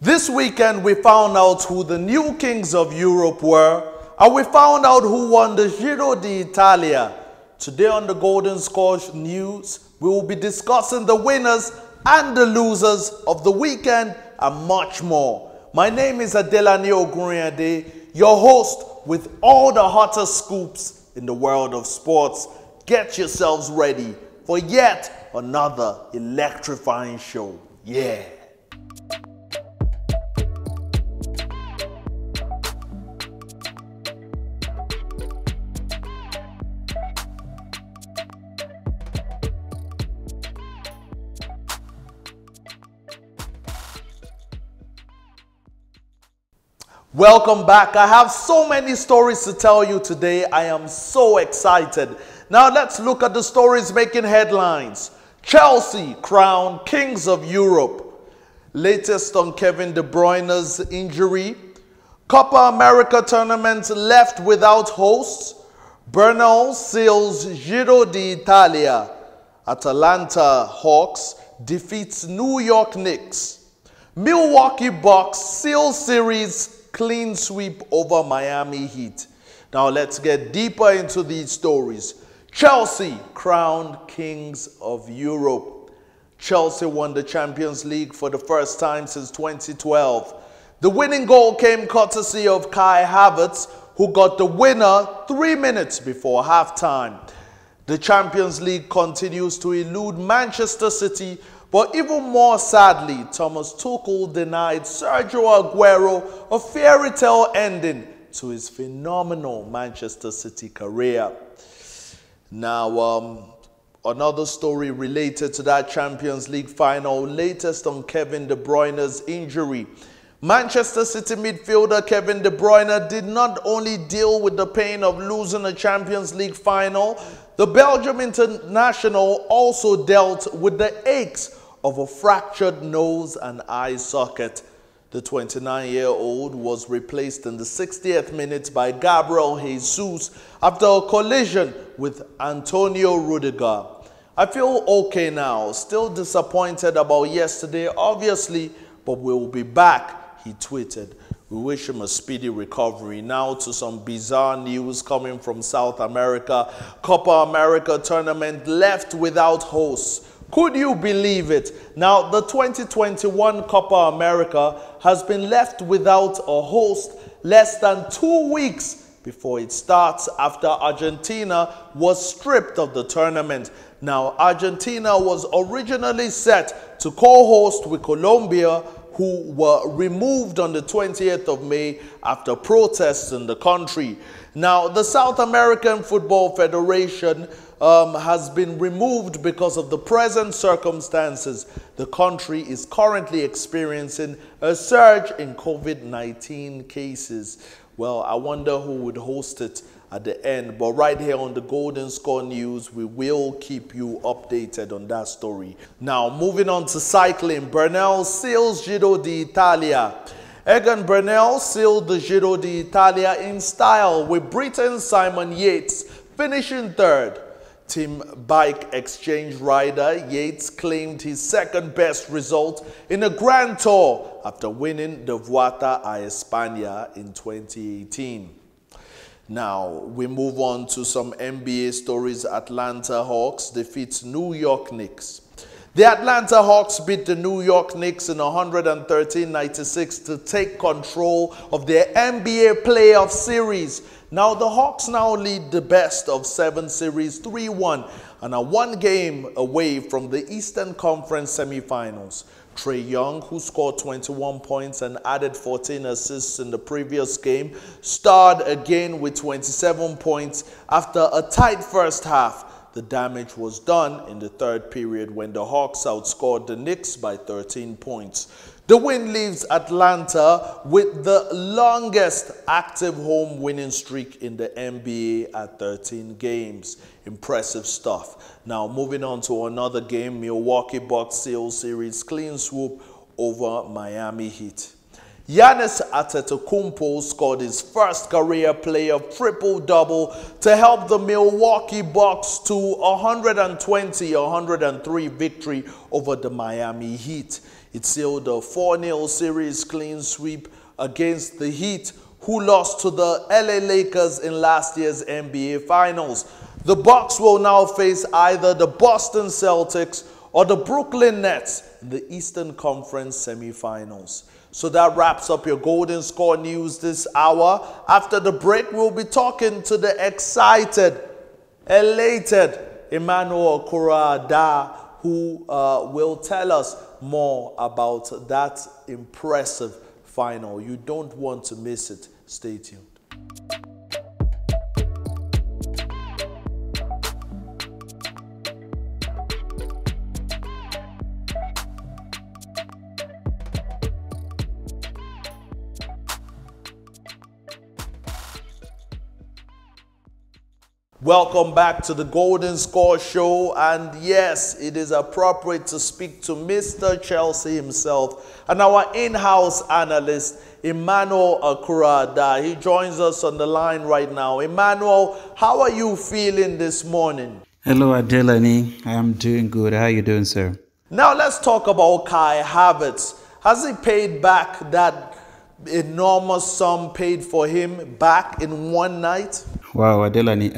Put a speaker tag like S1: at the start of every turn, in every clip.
S1: This weekend, we found out who the new kings of Europe were, and we found out who won the Giro d'Italia. Today on the Golden Score News, we will be discussing the winners and the losers of the weekend and much more. My name is Adelani Ogunrinade, your host with all the hottest scoops in the world of sports. Get yourselves ready for yet another electrifying show. Yeah. Welcome back. I have so many stories to tell you today. I am so excited. Now let's look at the stories making headlines. Chelsea crowned kings of Europe. Latest on Kevin De Bruyne's injury. Copa America tournament left without hosts. Bernal seals Giro d'Italia. Atalanta Hawks defeats New York Knicks. Milwaukee Bucks seal series clean sweep over Miami Heat. Now let's get deeper into these stories. Chelsea crowned kings of Europe. Chelsea won the Champions League for the first time since 2012. The winning goal came courtesy of Kai Havertz, who got the winner 3 minutes before halftime. The Champions League continues to elude Manchester City, but even more sadly, Thomas Tuchel denied Sergio Aguero a fairy tale ending to his phenomenal Manchester City career. Now, another story related to that Champions League final, latest on Kevin De Bruyne's injury. Manchester City midfielder Kevin De Bruyne did not only deal with the pain of losing a Champions League final, the Belgium international also dealt with the aches of a fractured nose and eye socket. The 29-year-old was replaced in the 60th minute by Gabriel Jesus after a collision with Antonio Rudiger. I feel okay now, still disappointed about yesterday, obviously, but we'll be back, he tweeted. We wish him a speedy recovery. Now to some bizarre news coming from South America. Copa America tournament left without hosts. Could you believe it? Now, the 2021 Copa America has been left without a host less than 2 weeks before it starts after Argentina was stripped of the tournament. Now, Argentina was originally set to co-host with Colombia, who were removed on the 20th of May after protests in the country. Now, the South American Football Federation has been removed because of the present circumstances. The country is currently experiencing a surge in COVID-19 cases. Well, I wonder who would host it at the end. But right here on the Golden Score News, we will keep you updated on that story. Now, moving on to cycling. Bernal seals Giro d'Italia. Egan Bernal sealed the Giro d'Italia in style, with Britain's Simon Yates finishing third. Team Bike Exchange rider Yates claimed his second best result in a Grand Tour after winning the Vuelta a España in 2018. Now, we move on to some NBA stories. Atlanta Hawks defeats New York Knicks. The Atlanta Hawks beat the New York Knicks in 113-96 to take control of their NBA playoff series. Now, the Hawks now lead the best of 7 series 3-1 and are 1 game away from the Eastern Conference semifinals. Trae Young, who scored 21 points and added 14 assists in the previous game, starred again with 27 points after a tight first half. The damage was done in the third period when the Hawks outscored the Knicks by 13 points. The win leaves Atlanta with the longest active home winning streak in the NBA at 13 games. Impressive stuff. Now, moving on to another game, Milwaukee Bucks seal series clean swoop over Miami Heat. Giannis Antetokounmpo scored his first career playoff triple-double to help the Milwaukee Bucks to 120-103 victory over the Miami Heat. It sealed a 4-0 series clean sweep against the Heat, who lost to the LA Lakers in last year's NBA Finals. The Bucks will now face either the Boston Celtics or the Brooklyn Nets in the Eastern Conference semifinals. So that wraps up your Golden Score news this hour. After the break, we'll be talking to the excited, elated Emmanuel Ogunrinade, who will tell us more about that impressive final. You don't want to miss it. Stay tuned. Welcome back to the Golden Score Show, and yes, it is appropriate to speak to Mr. Chelsea himself and our in-house analyst, Emmanuel Ogunrinade. He joins us on the line right now. Emmanuel, how are you feeling this morning?
S2: Hello, Adelani. I'm doing good. How are you doing, sir?
S1: Now let's talk about Kai Havertz. Has he paid back that enormous sum paid for him back in one night?
S2: Wow, Adelani.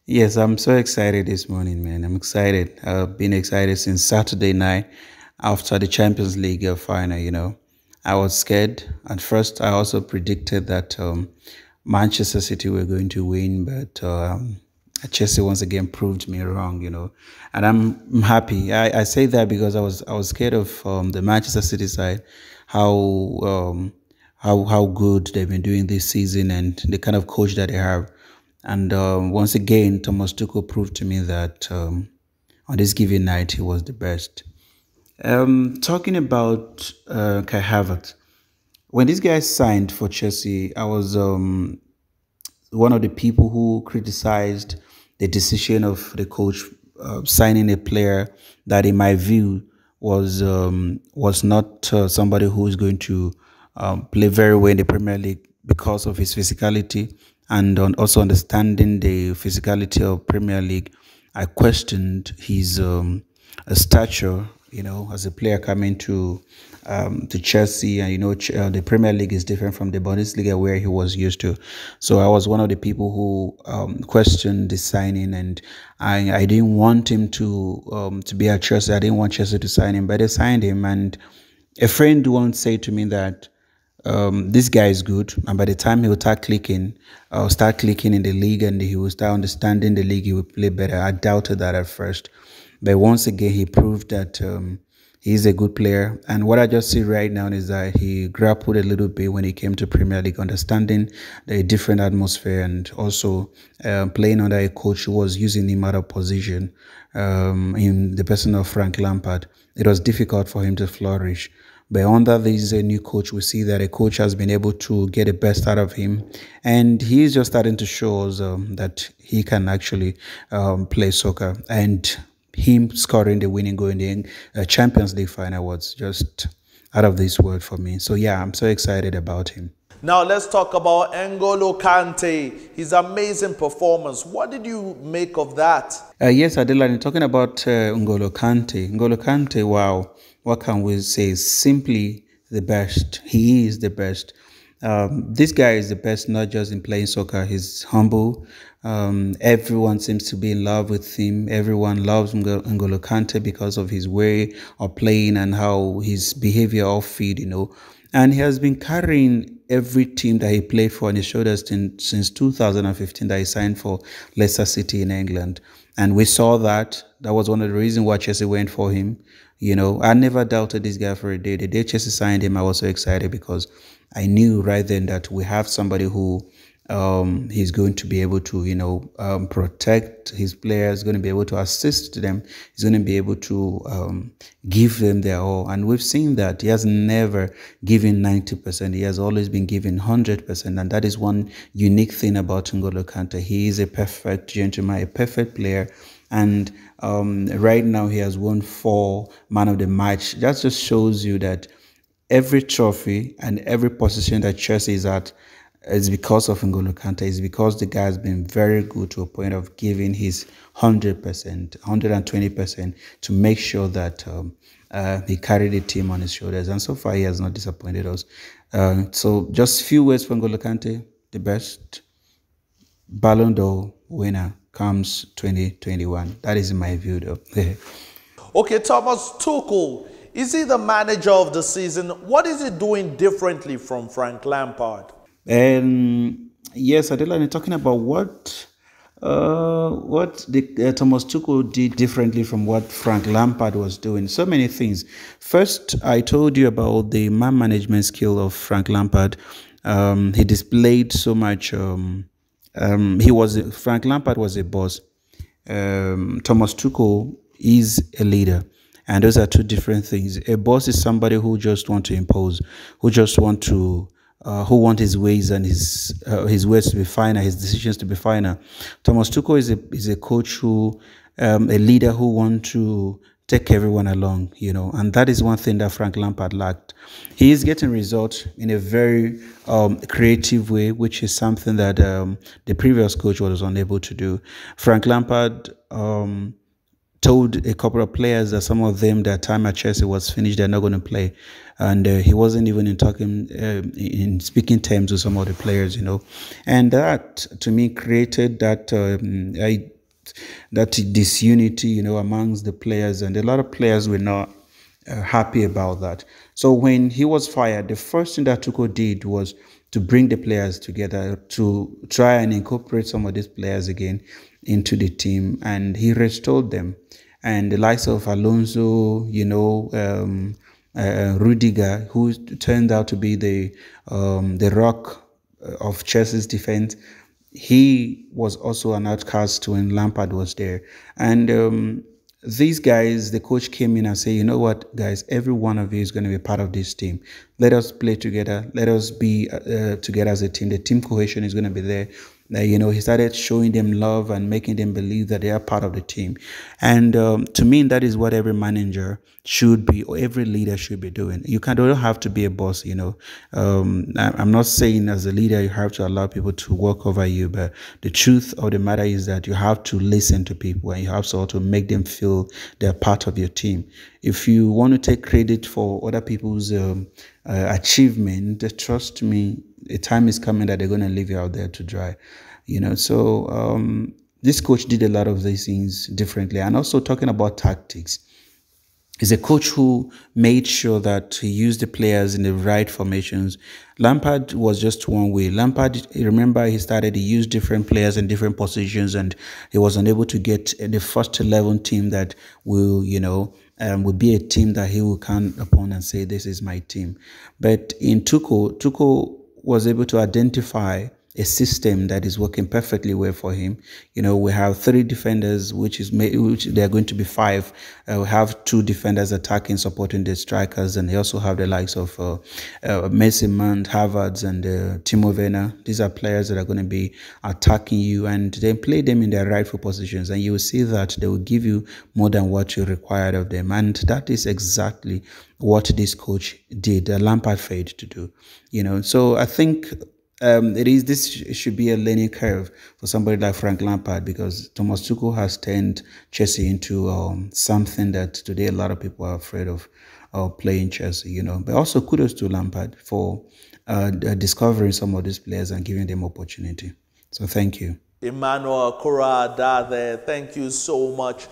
S2: Yes, I'm so excited this morning, man. I'm excited. I've been excited since Saturday night after the Champions League final, I was scared. At first, I also predicted that Manchester City were going to win, but Chelsea once again proved me wrong, and I'm happy. I say that because I was scared of the Manchester City side, how good they've been doing this season and the kind of coach that they have. And once again, Thomas Tuchel proved to me that on this given night, he was the best. Talking about Kai Havertz, when this guy signed for Chelsea, I was one of the people who criticized the decision of the coach signing a player that, in my view, was not somebody who is going to play very well in the Premier League because of his physicality, and also understanding the physicality of Premier League. I questioned his stature, as a player coming to Chelsea, and the Premier League is different from the Bundesliga where he was used to. So I was one of the people who questioned the signing, and I didn't want him to be at Chelsea. I didn't want Chelsea to sign him, but they signed him. And a friend once said to me that this guy is good, and by the time he will start clicking in the league and he will start understanding the league, he will play better. I doubted that at first, but once again he proved that he's a good player. And what I just see right now is that he grappled a little bit when he came to Premier League, understanding the different atmosphere, and also playing under a coach who was using him out of position in the person of Frank Lampard. It was difficult for him to flourish. But under this new coach, we see that a coach has been able to get the best out of him. And he's just starting to show us that he can actually play soccer. And him scoring the winning goal in the Champions League final was just out of this world for me. So, yeah, I'm so excited about him.
S1: Now, let's talk about N'Golo Kante, his amazing performance. What did you make of that?
S2: Yes, Adelani, talking about N'Golo Kante. N'Golo Kante, wow. What can we say? Simply the best. He is the best. This guy is the best, not just in playing soccer. He's humble. Everyone seems to be in love with him. Everyone loves N'Golo Kante because of his way of playing and how his behavior off field, And he has been carrying every team that he played for on his shoulders since 2015 that he signed for Leicester City in England. And we saw that. That was one of the reasons why Chelsea went for him. I never doubted this guy for a day. The day Chelsea signed him, I was so excited because I knew right then that we have somebody who he's going to be able to, protect his players, going to be able to assist them. He's going to be able to give them their all. And we've seen that he has never given 90%. He has always been giving 100%. And that is one unique thing about N'Golo Kante. He is a perfect gentleman, a perfect player. And right now he has won 4 man of the match. That just shows you that every trophy and every position that Chelsea is at is because of N'Golo Kante. It's because the guy has been very good to a point of giving his 100%, 120% to make sure that he carried the team on his shoulders. And so far, he has not disappointed us. So just few words for N'Golo Kante, the best Ballon d'Or winner comes 2021. That is my view, though.
S1: Okay, Thomas Tuchel, is he the manager of the season? What is he doing differently from Frank Lampard?
S2: Yes, Adelani, talking about what Thomas Tuchel did differently from what Frank Lampard was doing. So many things. First, I told you about the man management skill of Frank Lampard. He displayed so much. Frank Lampard was a boss. Thomas Tuchel is a leader. And those are two different things. A boss is somebody who just want to impose, who just want to, who want his ways and his ways to be finer, his decisions to be finer. Thomas Tuchel is a coach who, a leader who want to take everyone along, you know, and that is one thing that Frank Lampard lacked. He is getting results in a very creative way, which is something that the previous coach was unable to do. Frank Lampard told a couple of players that some of them, their time at Chelsea was finished, they're not going to play. And he wasn't even in speaking terms with some of the players, you know. And that, to me, created that that disunity, you know, amongst the players. And a lot of players were not happy about that. So when he was fired, the first thing that Tuchel did was to bring the players together, to try and incorporate some of these players again into the team, and he restored them. And the likes of Alonso, you know, Rudiger, who turned out to be the rock of Chelsea's defense, he was also an outcast when Lampard was there. And these guys, the coach came in and said, you know what, guys, every one of you is going to be part of this team. Let us play together. Let us be together as a team. The team cohesion is going to be there. You know, he started showing them love and making them believe that they are part of the team. And to me, that is what every manager should be, or every leader should be doing. You don't have to be a boss, you know. I'm not saying as a leader you have to allow people to walk over you, but the truth of the matter is that you have to listen to people, and you have to also make them feel they're part of your team. If you want to take credit for other people's achievement, trust me, a time is coming that they're going to leave you out there to dry, you know. So this coach did a lot of these things differently. And also talking about tactics, he's a coach who made sure that he used the players in the right formations. Lampard was just one way. Lampard, remember, he used different players in different positions, and he was unable to get the first 11 team that will, you know, will be a team that he will count upon and say, this is my team. But in Tuchel was able to identify a system that is working perfectly well for him. You know, we have 3 defenders, which they are going to be 5. We have 2 defenders attacking, supporting the strikers, and they also have the likes of Mason Mount, Havertz, and Timo Werner. These are players that are going to be attacking you, and then play them in their rightful positions, and you will see that they will give you more than what you required of them. And that is exactly what this coach did, Lampard failed to do. You know, so I think this should be a learning curve for somebody like Frank Lampard, because Thomas Tuchel has turned Chelsea into something that today a lot of people are afraid of playing Chelsea, you know. But also kudos to Lampard for discovering some of these players and giving them opportunity. So thank you.
S1: Emmanuel Akurada, thank you so much.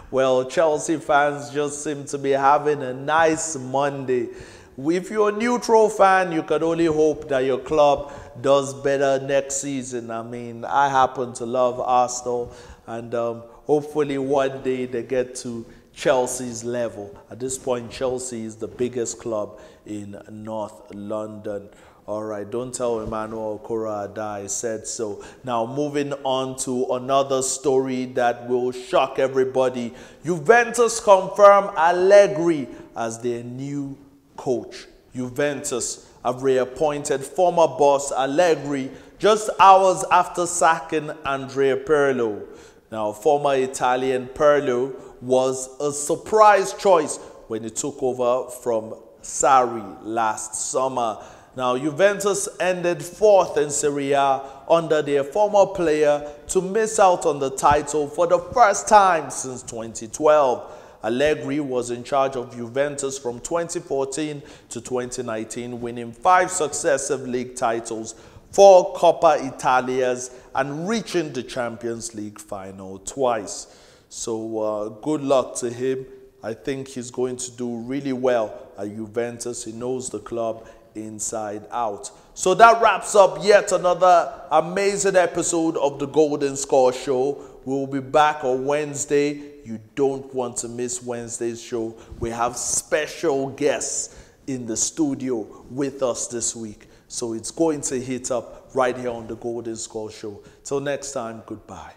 S1: Well, Chelsea fans just seem to be having a nice Monday. If you're a neutral fan, you can only hope that your club does better next season. I mean, I happen to love Arsenal, and hopefully one day they get to Chelsea's level. At this point, Chelsea is the biggest club in North London. All right, don't tell Emmanuel Akurada I said so. Now, moving on to another story that will shock everybody. Juventus confirm Allegri as their new coach. Juventus have reappointed former boss Allegri just hours after sacking Andrea Pirlo. Now, former Italian Pirlo was a surprise choice when he took over from Sarri last summer. Now, Juventus ended 4th in Serie A under their former player to miss out on the title for the first time since 2012. Allegri was in charge of Juventus from 2014 to 2019, winning 5 successive league titles, 4 Coppa Italias, and reaching the Champions League final twice. So good luck to him. I think he's going to do really well at Juventus. He knows the club inside out. So that wraps up yet another amazing episode of the Golden Score Show. We'll be back on Wednesday. You don't want to miss Wednesday's show. We have special guests in the studio with us this week. So it's going to hit up right here on the Golden Score Show. Till next time, goodbye.